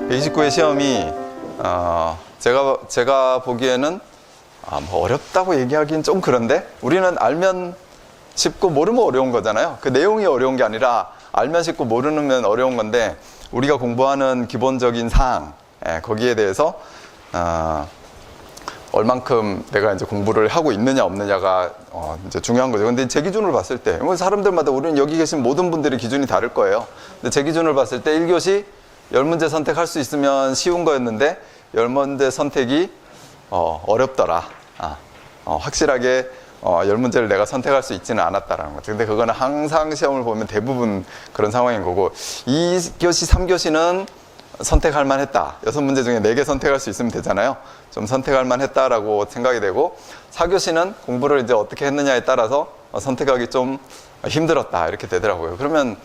129의 시험이 제가 보기에는 뭐 어렵다고 얘기하기는 좀 그런데, 우리는 알면 쉽고 모르면 어려운 거잖아요. 그 내용이 어려운 게 아니라 알면 쉽고 모르면 어려운 건데, 우리가 공부하는 기본적인 사항, 거기에 대해서 얼만큼 내가 이제 공부를 하고 있느냐 없느냐가 이제 중요한 거죠. 근데 제 기준으로 봤을 때, 사람들마다, 우리는 여기 계신 모든 분들의 기준이 다를 거예요. 근데 제 기준으로 봤을 때 1교시 10문제 선택할 수 있으면 쉬운 거였는데 10문제 선택이 어렵더라. 확실하게 10문제를 내가 선택할 수 있지는 않았다라는 거죠. 근데 그거는 항상 시험을 보면 대부분 그런 상황인 거고, 2교시, 3교시는 선택할 만했다. 6문제 중에 4개 선택할 수 있으면 되잖아요. 좀 선택할 만했다라고 생각이 되고, 4교시는 공부를 이제 어떻게 했느냐에 따라서 선택하기 좀 힘들었다, 이렇게 되더라고요. 그러면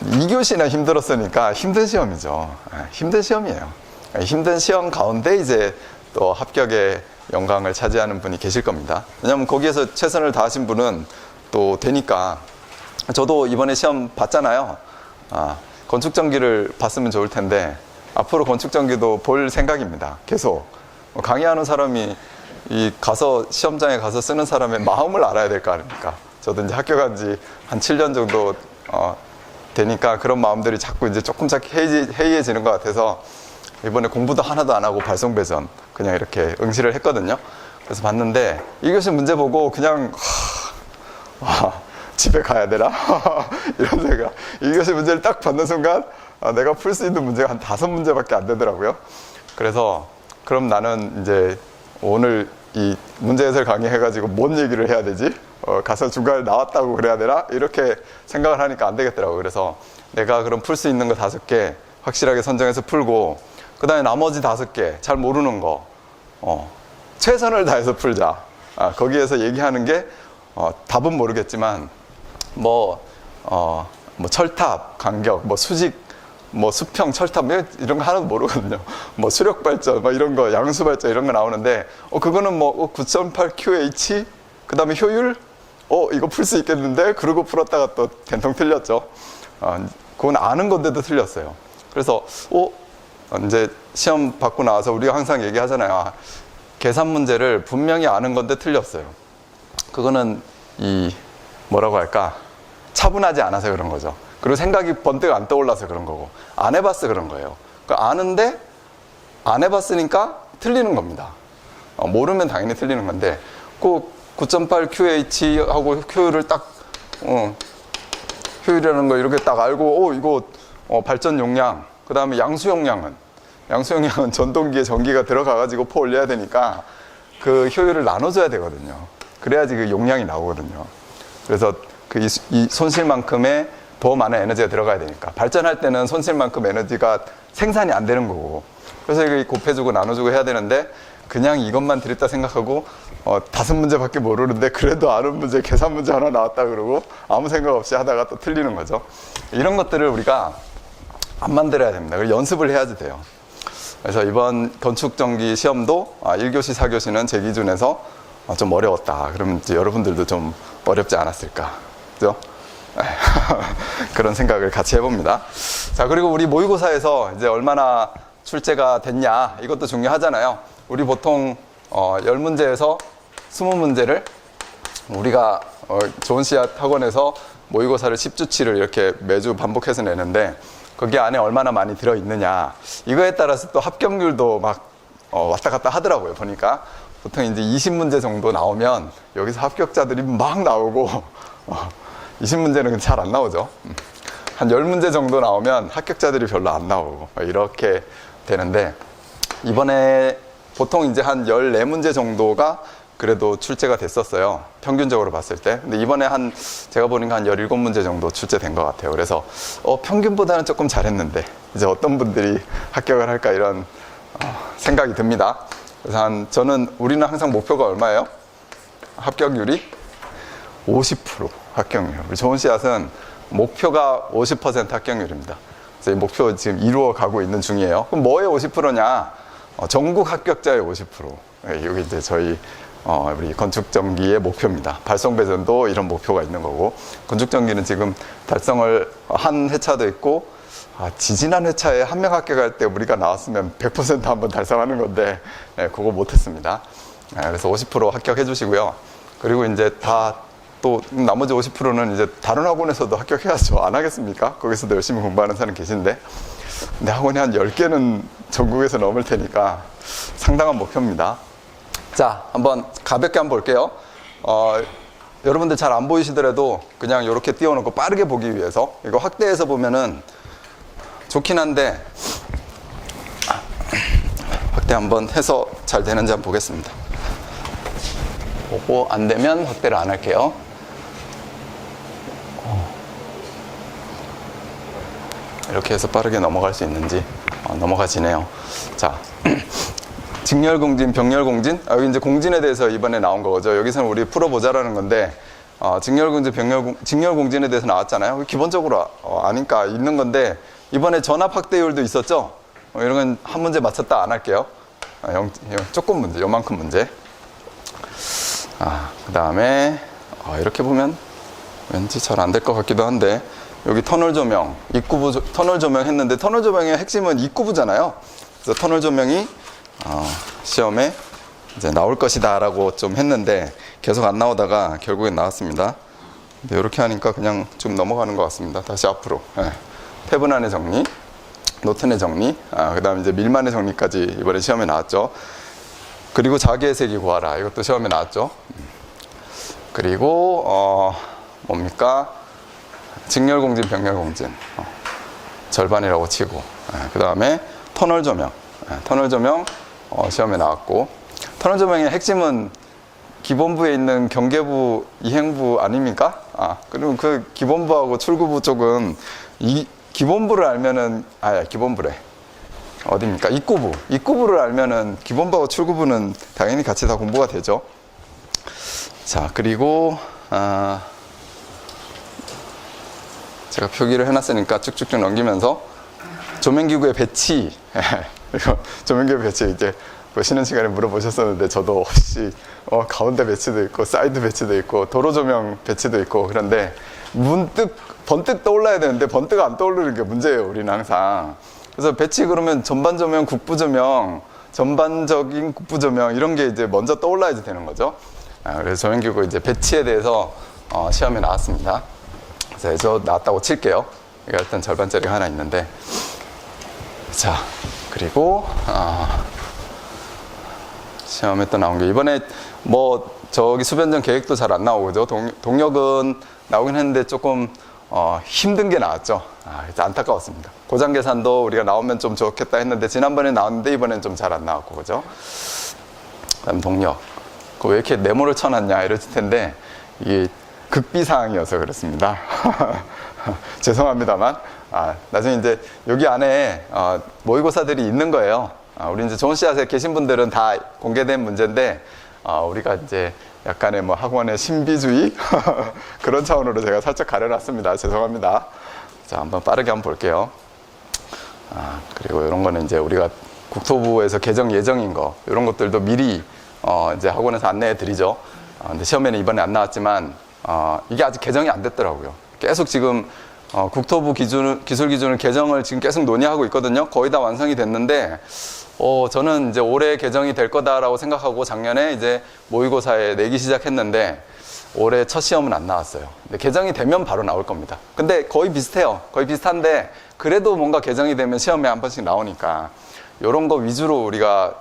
2교시나 힘들었으니까 힘든 시험이죠. 힘든 시험이에요. 힘든 시험 가운데 이제 또 합격의 영광을 차지하는 분이 계실 겁니다. 왜냐하면 거기에서 최선을 다하신 분은 또 되니까. 저도 이번에 시험 봤잖아요. 건축전기를 봤으면 좋을 텐데, 앞으로 건축전기도 볼 생각입니다. 계속 강의하는 사람이 가서 시험장에 가서 쓰는 사람의 마음을 알아야 될 거 아닙니까? 저도 이제 합격한 지 한 7년 정도 되니까 그런 마음들이 자꾸 이제 조금씩 해이해지는 것 같아서, 이번에 공부도 하나도 안 하고 발송배전 그냥 이렇게 응시를 했거든요. 그래서 봤는데 2교시 문제 보고 그냥 집에 가야 되나? 이런 생각. 2교시 문제를 딱 받는 순간 내가 풀 수 있는 문제가 한 5문제밖에 안 되더라고요. 그래서 그럼 나는 이제 오늘 이 문제해설 강의해가지고 뭔 얘기를 해야 되지? 가서 중간에 나왔다고 그래야 되나? 이렇게 생각을 하니까 안 되겠더라고요. 그래서 내가 그럼 풀 수 있는 거 5개 확실하게 선정해서 풀고, 그 다음에 나머지 5개 잘 모르는 거 최선을 다해서 풀자. 거기에서 얘기하는 게 답은 모르겠지만 뭐 철탑, 간격, 뭐 수직, 뭐 수평, 철탑 이런 거 하나도 모르거든요. 뭐 수력 발전, 뭐 이런 거, 양수 발전 이런 거 나오는데 그거는 뭐 9.8 QH, 그 다음에 효율, 이거 풀 수 있겠는데? 그러고 풀었다가 또 된통 틀렸죠. 그건 아는 건데도 틀렸어요. 그래서 이제 시험 받고 나와서 우리가 항상 얘기하잖아요. 계산 문제를 분명히 아는 건데 틀렸어요. 그거는 뭐라고 할까? 차분하지 않아서 그런 거죠. 그리고 생각이 번뜩 안 떠올라서 그런 거고, 안 해봤어 그런 거예요. 아는데 안 해봤으니까 틀리는 겁니다. 모르면 당연히 틀리는 건데, 꼭 9.8 QH하고 효율을 딱 효율이라는 거 이렇게 딱 알고, 이거 발전 용량, 그 다음에 양수 용량은 전동기에 전기가 들어가가지고 포 올려야 되니까 그 효율을 나눠줘야 되거든요. 그래야지 그 용량이 나오거든요. 그래서 이 손실만큼의 더 많은 에너지가 들어가야 되니까, 발전할 때는 손실만큼 에너지가 생산이 안 되는 거고, 그래서 이거 곱해주고 나눠주고 해야 되는데, 그냥 이것만 드렸다 생각하고 5문제밖에 모르는데 그래도 아는 문제, 계산 문제 하나 나왔다 그러고 아무 생각 없이 하다가 또 틀리는 거죠. 이런 것들을 우리가 안 만들어야 됩니다. 그리고 연습을 해야지 돼요. 그래서 이번 건축전기 시험도 1교시, 4교시는 제 기준에서 좀 어려웠다. 그러면 이제 여러분들도 좀 어렵지 않았을까, 그죠? 그런 생각을 같이 해봅니다. 자, 그리고 우리 모의고사에서 이제 얼마나 출제가 됐냐, 이것도 중요하잖아요. 우리 보통 10문제에서 20문제를 우리가 좋은 씨앗 학원에서 모의고사를 10주치를 이렇게 매주 반복해서 내는데, 거기 안에 얼마나 많이 들어있느냐, 이거에 따라서 또 합격률도 막 왔다 갔다 하더라고요. 보니까 보통 이제 20문제 정도 나오면 여기서 합격자들이 막 나오고 20문제는 잘 안 나오죠. 한 10문제 정도 나오면 합격자들이 별로 안 나오고 이렇게 되는데, 이번에 보통 이제 한 14문제 정도가 그래도 출제가 됐었어요. 평균적으로 봤을 때. 근데 이번에 제가 보니까 한 17문제 정도 출제된 것 같아요. 그래서 평균보다는 조금 잘했는데 이제 어떤 분들이 합격을 할까, 이런 생각이 듭니다. 그래서 우리는 항상 목표가 얼마예요? 합격률이 50% 합격률. 우리 좋은 씨앗은 목표가 50% 합격률입니다. 그래서 이 목표 지금 이루어 가고 있는 중이에요. 그럼 뭐의 50%냐? 전국 합격자의 50%. 이게 이제 저희 우리 건축전기의 목표입니다. 발송배전도 이런 목표가 있는 거고, 건축전기는 지금 달성을 한 회차도 있고 지지난 회차에 한 명 합격할 때 우리가 나왔으면 100% 한번 달성하는 건데, 네, 그거 못했습니다. 네, 그래서 50% 합격해 주시고요. 그리고 이제 또 나머지 50%는 이제 다른 학원에서도 합격해야죠. 안 하겠습니까? 거기서도 열심히 공부하는 사람 계신데. 근데 학원이 한 10개는 전국에서 넘을 테니까 상당한 목표입니다. 자, 한번 가볍게 한번 볼게요. 여러분들 잘 안 보이시더라도 그냥 이렇게 띄워놓고 빠르게 보기 위해서, 이거 확대해서 보면은 좋긴 한데, 확대 한번 해서 잘 되는지 한번 보겠습니다. 보고 안 되면 확대를 안 할게요. 이렇게 해서 빠르게 넘어갈 수 있는지. 넘어가지네요. 자, 직렬공진, 병렬공진. 여기 이제 공진에 대해서 이번에 나온 거죠. 여기서는 우리 풀어보자라는 건데, 직렬공진, 직렬공진에 대해서 나왔잖아요. 기본적으로 아니까 있는 건데, 이번에 전압 확대율도 있었죠. 이런 건 한 문제 맞췄다 안 할게요. 조금 문제, 요만큼 문제. 그 다음에 이렇게 보면 왠지 잘 안 될 것 같기도 한데, 여기 터널 조명, 입구부 터널 조명 했는데, 터널 조명의 핵심은 입구부잖아요. 그래서 터널 조명이 시험에 이제 나올 것이다 라고 좀 했는데 계속 안 나오다가 결국엔 나왔습니다. 근데 이렇게 하니까 그냥 좀 넘어가는 것 같습니다. 다시 앞으로. 네. 태분안의 정리, 노튼의 정리, 그 다음에 이제 밀만의 정리까지 이번에 시험에 나왔죠. 그리고 자기의 색이 구하라. 이것도 시험에 나왔죠. 그리고 뭡니까? 직렬공진, 병렬공진. 절반이라고 치고. 그 다음에 터널 조명. 터널 조명 시험에 나왔고, 터널 조명의 핵심은 기본부에 있는 경계부, 이행부 아닙니까? 그리고 그 기본부하고 출구부 쪽은 이 기본부를 알면은, 기본부래. 어디입니까? 입구부를 알면은 기본부하고 출구부는 당연히 같이 다 공부가 되죠. 자, 그리고 제가 표기를 해놨으니까 쭉쭉쭉 넘기면서 조명기구의 배치. 조명기구 배치 이제 쉬는 시간에 물어보셨었는데, 저도 혹시 가운데 배치도 있고 사이드 배치도 있고 도로 조명 배치도 있고, 그런데 번뜩 떠올라야 되는데 번뜩 안 떠오르는 게 문제예요, 우리는 항상. 그래서 배치 그러면 전반 조명, 국부 조명, 전반적인 국부 조명 이런 게 이제 먼저 떠올라야지 되는 거죠. 그래서 조명기구 이제 배치에 대해서 시험에 나왔습니다. 그래서 저 나왔다고 칠게요. 이게 일단 절반짜리가 하나 있는데, 자, 그리고 시험에 또 나온 게 이번에 저기 수변전 계획도 잘 안 나오고, 그죠? 동력은 나오긴 했는데 조금 힘든 게 나왔죠. 그래서 안타까웠습니다. 고장 계산도 우리가 나오면 좀 좋겠다 했는데 지난번에 나왔는데 이번엔 좀 잘 안 나왔고, 그죠? 그다음 동력. 왜 이렇게 네모를 쳐놨냐 이랬을 텐데 이게 극비사항이어서 그렇습니다. 죄송합니다만, 나중에 이제 여기 안에 모의고사들이 있는 거예요. 우리 이제 좋은 씨앗에 계신 분들은 다 공개된 문제인데, 우리가 이제 약간의 학원의 신비주의 그런 차원으로 제가 살짝 가려놨습니다. 죄송합니다. 자, 한번 빠르게 한번 볼게요. 그리고 이런 거는 이제 우리가 국토부에서 개정 예정인 거, 이런 것들도 미리 이제 학원에서 안내해 드리죠. 근데 시험에는 이번에 안 나왔지만 이게 아직 개정이 안 됐더라고요. 계속 지금 국토부 기술 기준을 개정을 지금 계속 논의하고 있거든요. 거의 다 완성이 됐는데, 저는 이제 올해 개정이 될 거다라고 생각하고 작년에 이제 모의고사에 내기 시작했는데 올해 첫 시험은 안 나왔어요. 근데 개정이 되면 바로 나올 겁니다. 근데 거의 비슷해요. 거의 비슷한데 그래도 뭔가 개정이 되면 시험에 한 번씩 나오니까 이런 거 위주로 우리가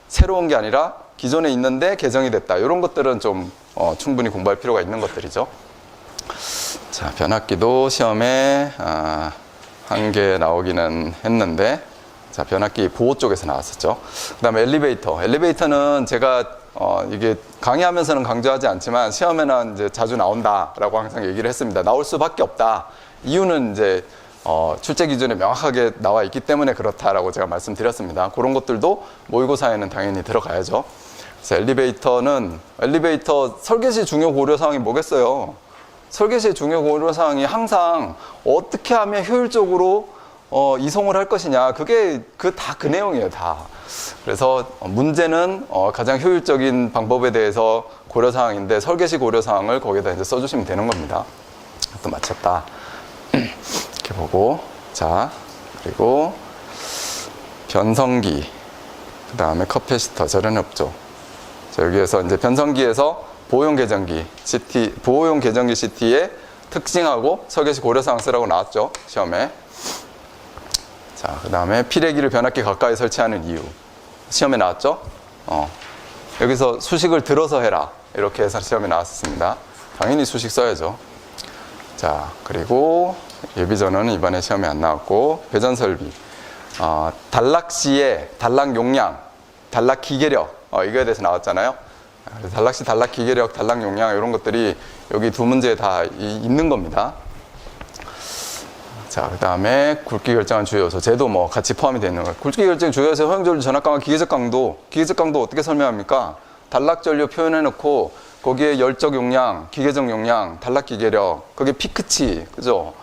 새로운 게 아니라 기존에 있는데 개정이 됐다, 이런 것들은 좀 충분히 공부할 필요가 있는 것들이죠. 자, 변압기도 시험에 한 개 나오기는 했는데, 자, 변압기 보호 쪽에서 나왔었죠. 그 다음에 엘리베이터는 제가 이게 강의하면서는 강조하지 않지만 시험에는 이제 자주 나온다라고 항상 얘기를 했습니다. 나올 수밖에 없다. 이유는 이제 출제 기준에 명확하게 나와 있기 때문에 그렇다라고 제가 말씀드렸습니다. 그런 것들도 모의고사에는 당연히 들어가야죠. 그래서 엘리베이터 설계시 중요 고려사항이 뭐겠어요? 설계시의 중요 고려사항이 항상 어떻게 하면 효율적으로 이송을 할 것이냐, 그게 다 그 내용이에요, 다. 그래서 문제는 가장 효율적인 방법에 대해서 고려사항인데 설계시 고려사항을 거기다 이제 써주시면 되는 겁니다. 또 맞췄다. 이렇게 보고, 자, 그리고 변성기, 그 다음에 커패시터, 절연의 업조. 자, 여기에서 이제 변성기에서 보호용 계전기 CT의 특징하고 설계시 고려사항 쓰라고 나왔죠, 시험에. 자, 그 다음에 피레기를 변압기 가까이 설치하는 이유. 시험에 나왔죠? 여기서 수식을 들어서 해라. 이렇게 해서 시험에 나왔습니다. 당연히 수식 써야죠. 자, 그리고 예비전원은 이번에 시험에 안 나왔고, 배전 설비. 단락시의 단락 용량, 단락 기계력. 이거에 대해서 나왔잖아요. 단락시, 단락 기계력, 단락 용량, 이런 것들이 여기 두 문제에 다 있는 겁니다. 자, 그 다음에 굵기 결정한 주요 요소. 쟤도 뭐 같이 포함이 되어 있는 거예요. 굵기 결정 주요 요소, 허용전류, 전압 강화, 기계적 강도. 기계적 강도 어떻게 설명합니까? 단락 전류 표현해놓고 거기에 열적 용량, 기계적 용량, 단락 기계력, 거기에 피크치, 그죠?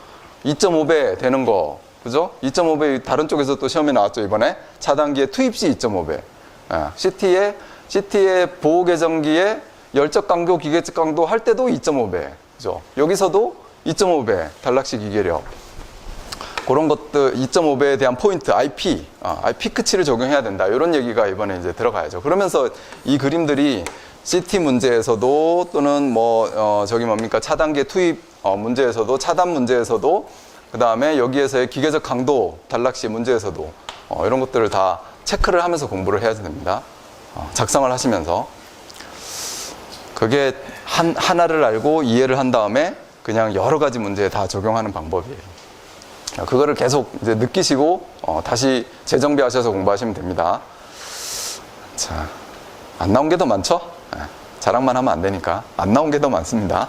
2.5배 되는 거, 그죠? 2.5배 다른 쪽에서 또 시험에 나왔죠, 이번에. 차단기의 투입시 2.5배. CT의 보호 계전기의 열적 강도, 기계적 강도 할 때도 2.5배, 그죠? 여기서도 2.5배, 단락시 기계력. 그런 것들 2.5배에 대한 포인트, IP 피크치를 적용해야 된다. 이런 얘기가 이번에 이제 들어가야죠. 그러면서 이 그림들이 CT 문제에서도 또는 차단계 투입 문제에서도, 차단 문제에서도, 그 다음에 여기에서의 기계적 강도, 단락시 문제에서도 이런 것들을 다 체크를 하면서 공부를 해야 됩니다. 작성을 하시면서. 그게 하나를 알고 이해를 한 다음에 그냥 여러 가지 문제에 다 적용하는 방법이에요. 그거를 계속 이제 느끼시고 다시 재정비하셔서 공부하시면 됩니다. 자, 안 나온 게 더 많죠? 자랑만 하면 안 되니까 안 나온 게 더 많습니다.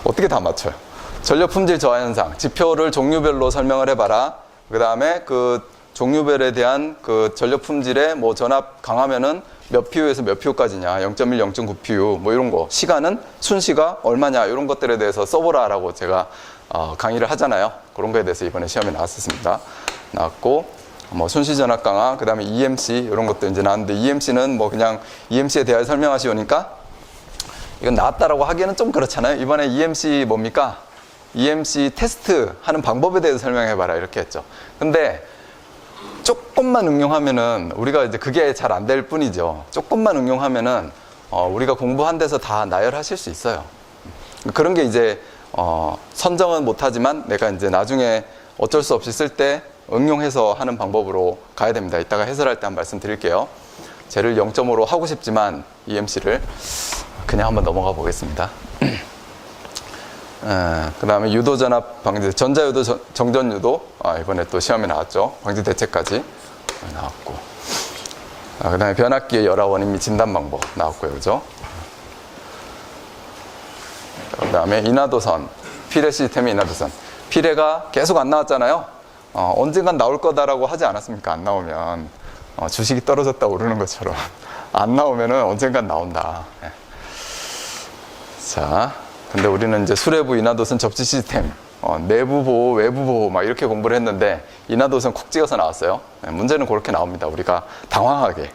어떻게 다 맞춰요? 전력 품질 저하 현상, 지표를 종류별로 설명을 해봐라. 그 다음에 그 종류별에 대한 그 전력 품질의 뭐 전압 강하면은 몇 PU에서 몇 PU까지냐, 0.1, 0.9 PU, 뭐 이런 거. 시간은 순시가 얼마냐, 이런 것들에 대해서 써보라라고 제가 강의를 하잖아요. 그런 거에 대해서 이번에 시험에 나왔고, 뭐 순시 전압 강화, 그 다음에 EMC 이런 것도 이제 나왔는데, EMC는 뭐 그냥 EMC에 대하여 설명하시오니까 이건 나왔다라고 하기에는 좀 그렇잖아요. 이번에 EMC 뭡니까? EMC 테스트 하는 방법에 대해서 설명해봐라 이렇게 했죠. 근데 조금만 응용하면은 우리가 이제 그게 잘 안 될 뿐이죠. 조금만 응용하면은 우리가 공부한 데서 다 나열하실 수 있어요. 그런 게 이제 선정은 못하지만 내가 이제 나중에 어쩔 수 없이 쓸 때 응용해서 하는 방법으로 가야 됩니다. 이따가 해설할 때 한번 말씀드릴게요. 쟤를 0.5로 하고 싶지만 EMC를 그냥 한번 넘어가 보겠습니다. 그 다음에 유도전압 방지, 전자유도, 정전유도 이번에 또 시험에 나왔죠. 방지 대책까지 나왔고, 그 다음에 변압기의 열화 원인 및 진단 방법 나왔고요, 그죠? 그 다음에 인하도선, 피레 시스템의 인하도선. 피레가 계속 안 나왔잖아요. 언젠간 나올 거다라고 하지 않았습니까? 안 나오면 주식이 떨어졌다 오르는 것처럼 안 나오면은 언젠간 나온다. 자, 근데 우리는 이제 수뇌부 인하도선 접지 시스템, 내부 보호, 외부 보호 막 이렇게 공부를 했는데 인하도선 콕 찍어서 나왔어요. 문제는 그렇게 나옵니다. 우리가 당황하게.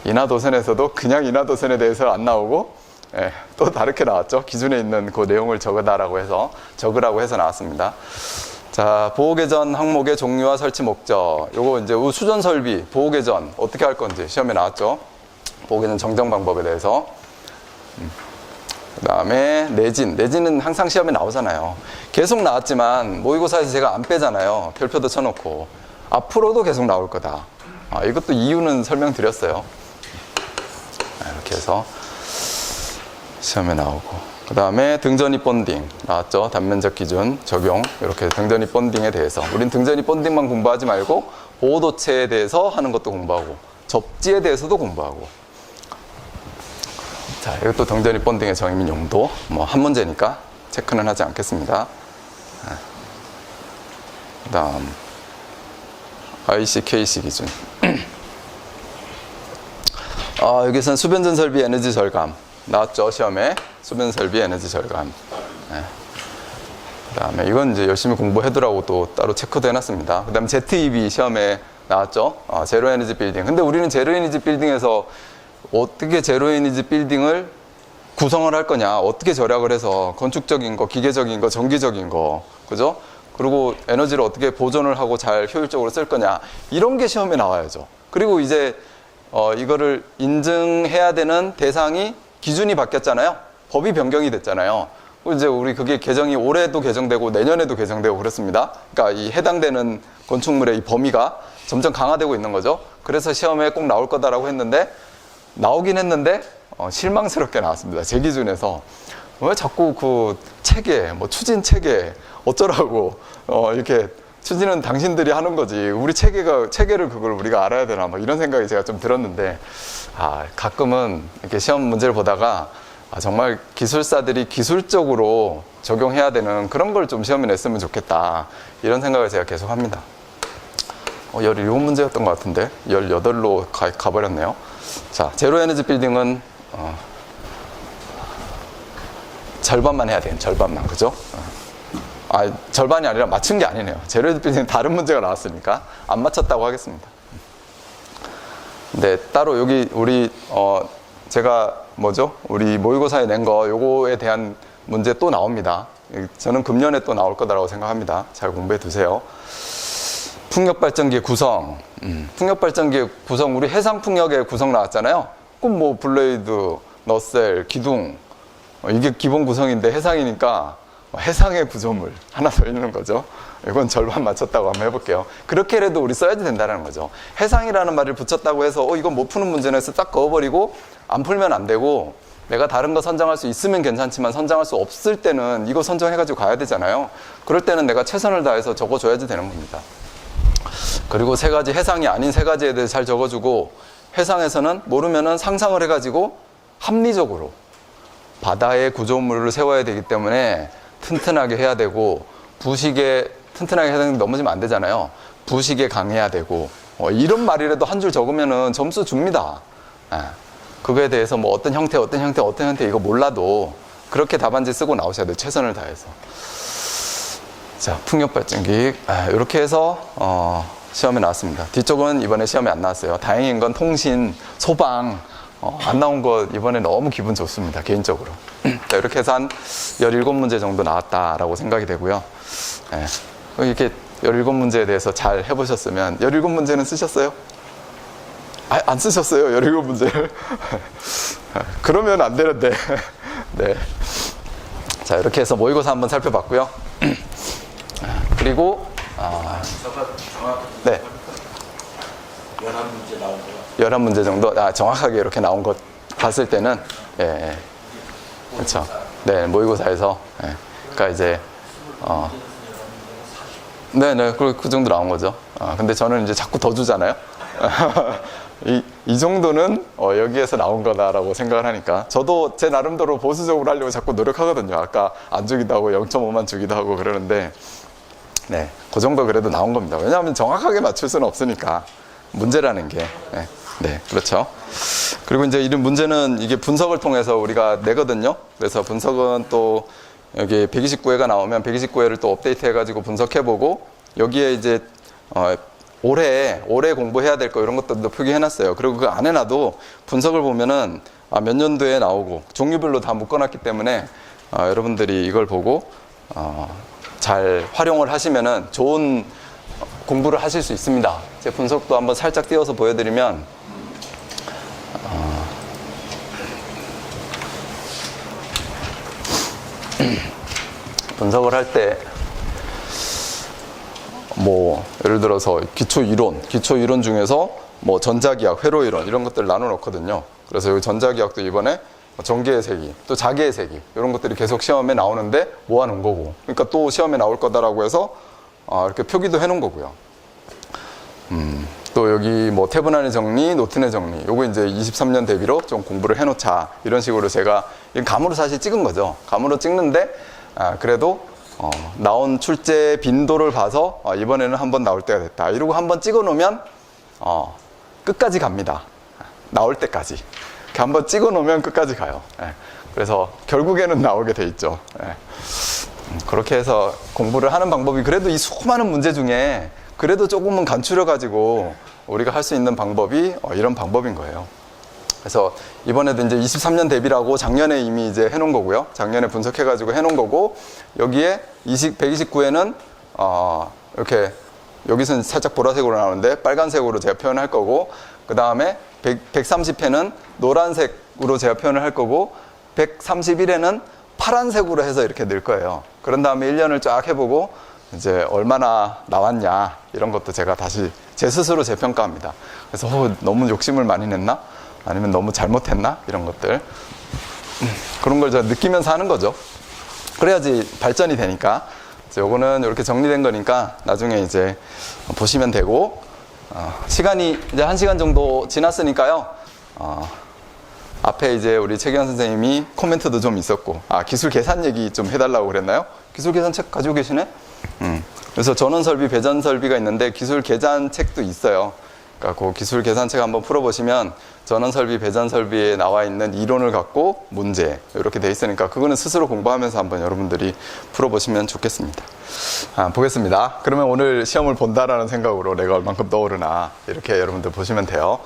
인하도선에서도 그냥 인하도선에 대해서 안 나오고, 또 다르게 나왔죠. 기준에 있는 그 내용을 적으라고 해서 나왔습니다. 자, 보호개전 항목의 종류와 설치 목적. 요거 이제 수전 설비, 보호개전 어떻게 할 건지 시험에 나왔죠. 보호개전 정정 방법에 대해서. 그 다음에 내진은 항상 시험에 나오잖아요. 계속 나왔지만 모의고사에서 제가 안 빼잖아요. 별표도 쳐놓고. 앞으로도 계속 나올 거다. 이것도 이유는 설명드렸어요. 이렇게 해서 시험에 나오고. 그 다음에 등전입 본딩 나왔죠. 단면적 기준 적용. 이렇게 등전입 본딩에 대해서. 우린 등전입 본딩만 공부하지 말고 보호도체에 대해서 하는 것도 공부하고, 접지에 대해서도 공부하고. 자, 이것도 등전입 본딩의 정의 및 용도. 뭐 한 문제니까 체크는 하지 않겠습니다. 그 다음 IC, KC 기준. 여기서는 수변전 설비 에너지 절감 나왔죠, 시험에. 수변 설비 에너지 절감. 그 다음에 이건 이제 열심히 공부해두라고 또 따로 체크도 해놨습니다. 그 다음에 ZEB 시험에 나왔죠. 제로 에너지 빌딩. 근데 우리는 제로 에너지 빌딩에서 어떻게 제로 에너지 빌딩을 구성을 할 거냐, 어떻게 절약을 해서 건축적인 거, 기계적인 거, 전기적인 거, 그죠? 그리고 에너지를 어떻게 보존을 하고 잘 효율적으로 쓸 거냐, 이런 게 시험에 나와야죠. 그리고 이제 이거를 인증해야 되는 대상이 기준이 바뀌었잖아요. 법이 변경이 됐잖아요. 이제 우리 그게 개정이 올해도 개정되고 내년에도 개정되고 그렇습니다. 그러니까 이 해당되는 건축물의 이 범위가 점점 강화되고 있는 거죠. 그래서 시험에 꼭 나올 거다라고 했는데, 나오긴 했는데 실망스럽게 나왔습니다. 제 기준에서. 왜 자꾸 그 체계, 뭐 추진 체계 어쩌라고 이렇게 추진은 당신들이 하는 거지, 우리 체계를 그걸 우리가 알아야 되나, 뭐 이런 생각이 제가 좀 들었는데, 가끔은 이렇게 시험 문제를 보다가 정말 기술사들이 기술적으로 적용해야 되는 그런 걸 좀 시험에 냈으면 좋겠다, 이런 생각을 제가 계속 합니다. 17문제였던 것 같은데 18로 가버렸네요. 자, 제로 에너지 빌딩은 절반만 해야 돼요. 절반만. 그죠? 절반이 아니라 맞춘 게 아니네요. 제로 에너지 빌딩은 다른 문제가 나왔으니까 안 맞췄다고 하겠습니다. 근데 따로 여기 우리 제가 우리 모의고사에 낸 거 요거에 대한 문제 또 나옵니다. 저는 금년에 또 나올 거다라고 생각합니다. 잘 공부해 두세요. 풍력발전기의 구성. 풍력발전기의 구성, 우리 해상풍력의 구성 나왔잖아요. 그럼 뭐 블레이드, 너셀, 기둥, 이게 기본 구성인데 해상이니까 해상의 구조물 하나 더 있는 거죠. 이건 절반 맞췄다고 한번 해볼게요. 그렇게라도 우리 써야지 된다는 거죠. 해상이라는 말을 붙였다고 해서 이건 못 푸는 문제는 해서 딱 그어버리고 안 풀면 안 되고, 내가 다른 거 선정할 수 있으면 괜찮지만 선정할 수 없을 때는 이거 선정해가지고 가야 되잖아요. 그럴 때는 내가 최선을 다해서 적어줘야지 되는 겁니다. 그리고 세 가지, 해상이 아닌 세 가지에 대해서 잘 적어주고, 해상에서는 모르면은 상상을 해가지고 합리적으로 바다의 구조물을 세워야 되기 때문에 튼튼하게 해야 되고, 부식에 튼튼하게 해야 되는 게 넘어지면 안 되잖아요. 부식에 강해야 되고, 이런 말이라도 한 줄 적으면은 점수 줍니다. 그거에 대해서 뭐 어떤 형태 이거 몰라도 그렇게 답안지 쓰고 나오셔야 돼요. 최선을 다해서. 자, 풍력발전기 이렇게 해서 시험에 나왔습니다. 뒤쪽은 이번에 시험에 안 나왔어요. 다행인 건 통신, 소방 안 나온 거 이번에 너무 기분 좋습니다. 개인적으로. 자, 이렇게 해서 한 17문제 정도 나왔다라고 생각이 되고요. 이렇게 17문제에 대해서 잘 해보셨으면, 17문제는 쓰셨어요? 안 쓰셨어요? 17문제를? 그러면 안 되는데. 네. 자, 이렇게 해서 모의고사 한번 살펴봤고요. 그리고 네. 11문제 나온 거요? 11문제 정도? 정확하게 이렇게 나온 것 봤을 때는, 예. 그렇죠. 네, 모의고사에서. 예. 그러니까 이제, 네네, 그 정도 나온 거죠. 근데 저는 이제 자꾸 더 주잖아요. 이 정도는 여기에서 나온 거다라고 생각을 하니까, 저도 제 나름대로 보수적으로 하려고 자꾸 노력하거든요. 아까 안 주기도 하고 0.5만 주기도 하고 그러는데, 네, 그 정도 그래도 나온 겁니다. 왜냐하면 정확하게 맞출 수는 없으니까, 문제라는 게. 네, 그렇죠. 그리고 이제 이런 문제는 이게 분석을 통해서 우리가 내거든요. 그래서 분석은 또 여기 129회가 나오면 129회를 또 업데이트 해가지고 분석해보고, 여기에 이제 올해 공부해야 될 거 이런 것들도 표기해놨어요. 그리고 그 안에 놔도 분석을 보면은 몇 년도에 나오고 종류별로 다 묶어놨기 때문에 여러분들이 이걸 보고 잘 활용을 하시면은 좋은 공부를 하실 수 있습니다. 제 분석도 한번 살짝 띄워서 보여드리면, 분석을 할 때 뭐 예를 들어서 기초 이론 중에서 뭐 전자기학, 회로이론 이런 것들을 나눠 놓거든요. 그래서 여기 전자기학도 이번에 전기의 세기, 또 자기의 세기 이런 것들이 계속 시험에 나오는데 모아 놓은 거고, 그러니까 또 시험에 나올 거다라고 해서 이렇게 표기도 해 놓은 거고요. 또 여기 뭐 태분한의 정리, 노튼의 정리, 요거 이제 23년 대비로 좀 공부를 해 놓자, 이런 식으로 제가 감으로 사실 찍은 거죠. 감으로 찍는데 그래도 나온 출제 빈도를 봐서 이번에는 한번 나올 때가 됐다, 이러고 한번 찍어 놓으면 끝까지 갑니다. 나올 때까지 이렇게 한번 찍어 놓으면 끝까지 가요. 그래서 결국에는 나오게 돼 있죠. 그렇게 해서 공부를 하는 방법이, 그래도 이 수많은 문제 중에 그래도 조금은 간추려 가지고 우리가 할 수 있는 방법이 이런 방법인 거예요. 그래서 이번에도 이제 23년 대비라고 작년에 이미 이제 해놓은 거고요. 작년에 분석해가지고 해놓은 거고, 여기에 129회는 이렇게 여기서는 살짝 보라색으로 나오는데 빨간색으로 제가 표현할 거고, 그 다음에 130회는 노란색으로 제가 표현을 할 거고, 131회는 파란색으로 해서 이렇게 넣을 거예요. 그런 다음에 1년을 쫙 해보고 이제 얼마나 나왔냐 이런 것도 제가 다시 제 스스로 재평가합니다. 그래서 너무 욕심을 많이 냈나? 아니면 너무 잘못했나? 이런 것들 그런 걸 제가 느끼면서 하는 거죠. 그래야지 발전이 되니까. 요거는 이렇게 정리된 거니까 나중에 이제 보시면 되고, 시간이 이제 1시간 정도 지났으니까요. 앞에 이제 우리 최기환 선생님이 코멘트도 좀 있었고, 기술 계산 얘기 좀 해달라고 그랬나요? 기술 계산 책 가지고 계시네? 그래서 전원 설비, 배전 설비가 있는데 기술 계산 책도 있어요. 그러니까 그 기술 계산 책 한번 풀어보시면 전원 설비, 배전 설비에 나와 있는 이론을 갖고 문제 이렇게 돼 있으니까 그거는 스스로 공부하면서 한번 여러분들이 풀어보시면 좋겠습니다. 보겠습니다. 그러면 오늘 시험을 본다라는 생각으로 내가 얼만큼 떠오르나 이렇게 여러분들 보시면 돼요.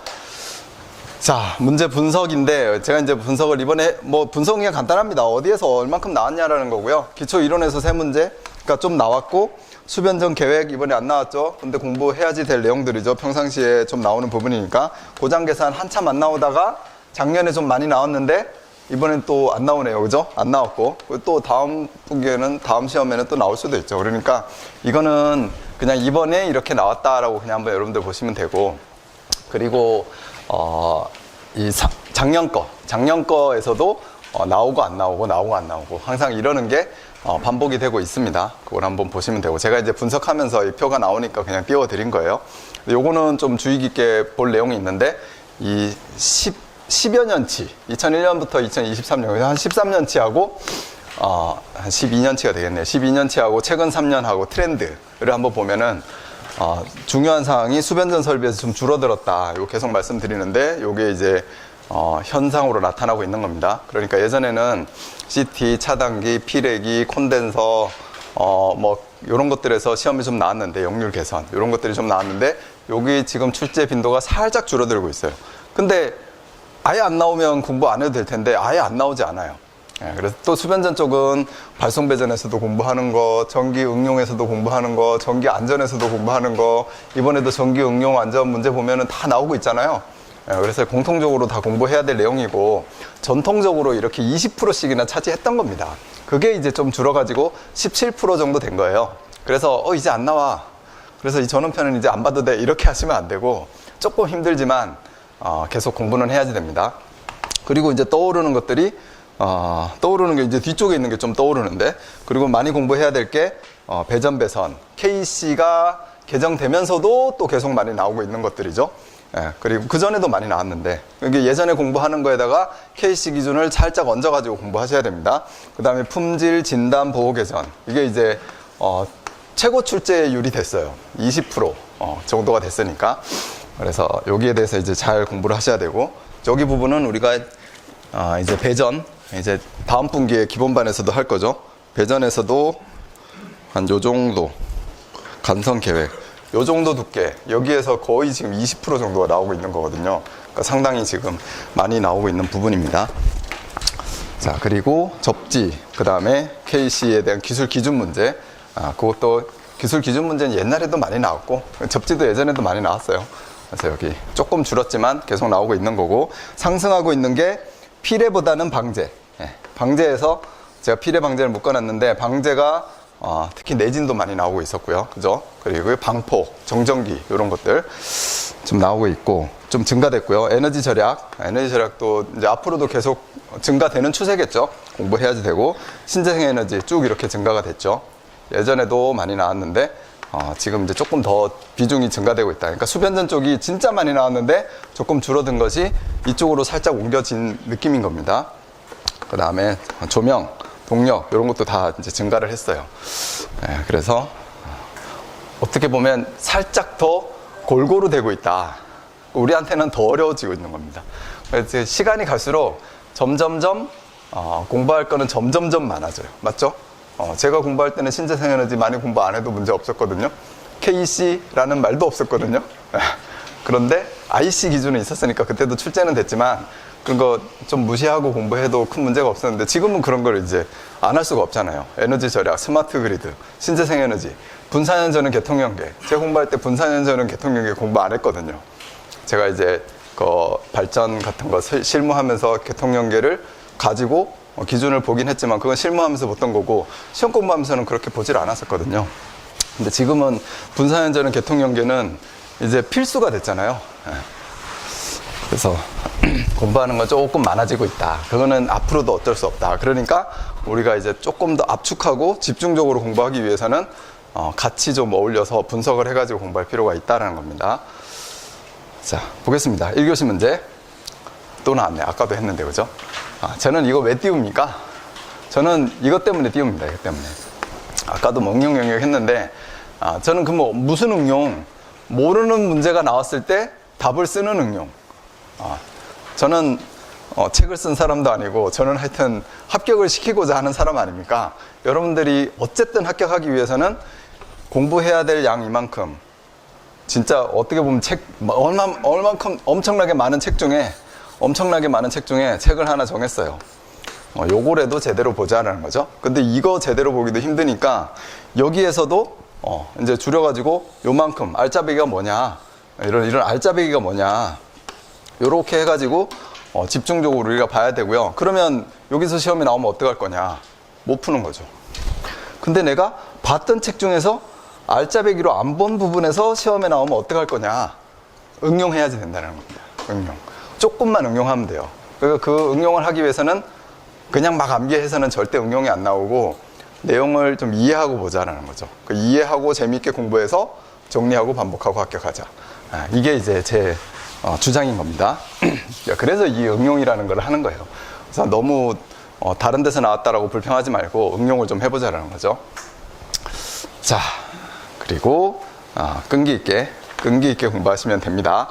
자, 문제 분석인데 제가 이제 분석을 이번에 분석이 그냥 간단합니다. 어디에서 얼만큼 나왔냐라는 거고요. 기초 이론에서 3문제가 좀 나왔고, 수변전 계획 이번에 안 나왔죠. 근데 공부해야지 될 내용들이죠. 평상시에 좀 나오는 부분이니까. 고장 계산 한참 안 나오다가 작년에 좀 많이 나왔는데 이번엔 또 안 나오네요. 그죠? 안 나왔고, 또 다음 분기에는, 다음 시험에는 또 나올 수도 있죠. 그러니까 이거는 그냥 이번에 이렇게 나왔다라고 그냥 한번 여러분들 보시면 되고, 그리고 작년 거에서도 나오고 안 나오고 나오고 안 나오고 항상 이러는 게 반복이 되고 있습니다. 그걸 한번 보시면 되고, 제가 이제 분석하면서 이 표가 나오니까 그냥 띄워드린 거예요. 요거는 좀 주의 깊게 볼 내용이 있는데, 이 10여 년치, 2001년부터 2023년, 한 13년치하고 한 12년치가 되겠네요. 12년치하고 최근 3년하고 트렌드를 한번 보면은 중요한 사항이 수변전 설비에서 좀 줄어들었다. 이거 계속 말씀드리는데, 요게 이제 현상으로 나타나고 있는 겁니다. 그러니까 예전에는 CT, 차단기, 피레기, 콘덴서, 이런 것들에서 시험이 좀 나왔는데, 역률 개선, 이런 것들이 좀 나왔는데, 여기 지금 출제 빈도가 살짝 줄어들고 있어요. 근데 아예 안 나오면 공부 안 해도 될 텐데, 아예 안 나오지 않아요. 그래서 또 수변전 쪽은 발송 배전에서도 공부하는 거, 전기 응용에서도 공부하는 거, 전기 안전에서도 공부하는 거, 이번에도 전기 응용 안전 문제 보면은 다 나오고 있잖아요. 그래서 공통적으로 다 공부해야 될 내용이고, 전통적으로 이렇게 20%씩이나 차지했던 겁니다. 그게 이제 좀 줄어가지고 17% 정도 된 거예요. 그래서 이제 안 나와. 그래서 이 전원편은 이제 안 봐도 돼. 이렇게 하시면 안 되고, 조금 힘들지만 계속 공부는 해야지 됩니다. 그리고 이제 떠오르는 것들이 떠오르는 게 이제 뒤쪽에 있는 게 좀 떠오르는데, 그리고 많이 공부해야 될 게 배전 배선, KC가 개정되면서도 또 계속 많이 나오고 있는 것들이죠. 그리고 그 전에도 많이 나왔는데, 이게 예전에 공부하는 거에다가 KC 기준을 살짝 얹어가지고 공부하셔야 됩니다. 그 다음에 품질, 진단, 보호 개선, 이게 이제 최고 출제율이 됐어요. 20% 정도가 됐으니까. 그래서 여기에 대해서 이제 잘 공부를 하셔야 되고, 저기 부분은 우리가 이제 배전, 이제 다음 분기에 기본반에서도 할 거죠. 배전에서도 한 요 정도 간선 계획, 요 정도 두께, 여기에서 거의 지금 20% 정도가 나오고 있는 거거든요. 그러니까 상당히 지금 많이 나오고 있는 부분입니다. 자, 그리고 접지, 그 다음에 KC에 대한 기술 기준 문제. 그것도 기술 기준 문제는 옛날에도 많이 나왔고, 접지도 예전에도 많이 나왔어요. 그래서 여기 조금 줄었지만 계속 나오고 있는 거고, 상승하고 있는 게 피레보다는 방제. 방제에서 제가 피레 방제를 묶어놨는데, 방제가 특히 내진도 많이 나오고 있었고요. 그죠? 그리고 방폭, 정전기, 이런 것들 좀 나오고 있고, 좀 증가됐고요. 에너지 절약도 이제 앞으로도 계속 증가되는 추세겠죠. 공부해야지 되고, 신재생 에너지 쭉 이렇게 증가가 됐죠. 예전에도 많이 나왔는데, 지금 이제 조금 더 비중이 증가되고 있다. 그러니까 수변전 쪽이 진짜 많이 나왔는데 조금 줄어든 것이 이쪽으로 살짝 옮겨진 느낌인 겁니다. 그 다음에 조명, 동력, 이런 것도 다 이제 증가를 했어요. 그래서 어떻게 보면 살짝 더 골고루 되고 있다. 우리한테는 더 어려워지고 있는 겁니다. 그래서 시간이 갈수록 점점점 공부할 거는 점점점 많아져요. 맞죠? 제가 공부할 때는 신재생 에너지 많이 공부 안 해도 문제 없었거든요. KC라는 말도 없었거든요. 그런데 IC 기준은 있었으니까 그때도 출제는 됐지만, 그런 거 좀 무시하고 공부해도 큰 문제가 없었는데 지금은 그런 걸 이제 안 할 수가 없잖아요. 에너지 절약, 스마트 그리드, 신재생 에너지, 분산연전은 개통연계. 제가 공부할 때 분산연전은 개통연계 공부 안 했거든요. 제가 이제 그 발전 같은 거 실무하면서 개통연계를 가지고 기준을 보긴 했지만 그건 실무하면서 봤던 거고 시험 공부하면서는 그렇게 보질 않았었거든요. 근데 지금은 분산연전은 개통연계는 이제 필수가 됐잖아요. 그래서 공부하는 건 조금 많아지고 있다. 그거는 앞으로도 어쩔 수 없다. 그러니까 우리가 이제 조금 더 압축하고 집중적으로 공부하기 위해서는 같이 좀 어울려서 분석을 해가지고 공부할 필요가 있다는 겁니다. 자, 보겠습니다. 1교시 문제. 또 나왔네. 아까도 했는데, 그죠? 저는 이거 왜 띄웁니까? 저는 이것 때문에 띄웁니다. 이것 때문에. 아까도 응용 영역 했는데, 저는 그 무슨 응용? 모르는 문제가 나왔을 때 답을 쓰는 응용. 저는 책을 쓴 사람도 아니고 저는 하여튼 합격을 시키고자 하는 사람 아닙니까? 여러분들이 어쨌든 합격하기 위해서는 공부해야 될 양 이만큼 진짜 어떻게 보면 얼만큼 엄청나게 많은 책 중에 책을 하나 정했어요. 요거라도 제대로 보자라는 거죠. 근데 이거 제대로 보기도 힘드니까 여기에서도 이제 줄여가지고 요만큼 알짜배기가 뭐냐 이런 알짜배기가 뭐냐 요렇게 해가지고 집중적으로 우리가 봐야 되고요. 그러면 여기서 시험이 나오면 어떡할 거냐? 못 푸는 거죠. 근데 내가 봤던 책 중에서 알짜배기로 안 본 부분에서 시험에 나오면 어떡할 거냐? 응용해야지 된다는 겁니다. 응용. 조금만 응용하면 돼요. 그 응용을 하기 위해서는 그냥 막 암기해서는 절대 응용이 안 나오고 내용을 좀 이해하고 보자라는 거죠. 그 이해하고 재미있게 공부해서 정리하고 반복하고 합격하자. 이게 이제 제 주장인 겁니다. 그래서 이 응용이라는 걸 하는 거예요. 그래서 너무 다른 데서 나왔다라고 불평하지 말고 응용을 좀 해보자라는 거죠. 자, 그리고 끈기 있게 공부하시면 됩니다.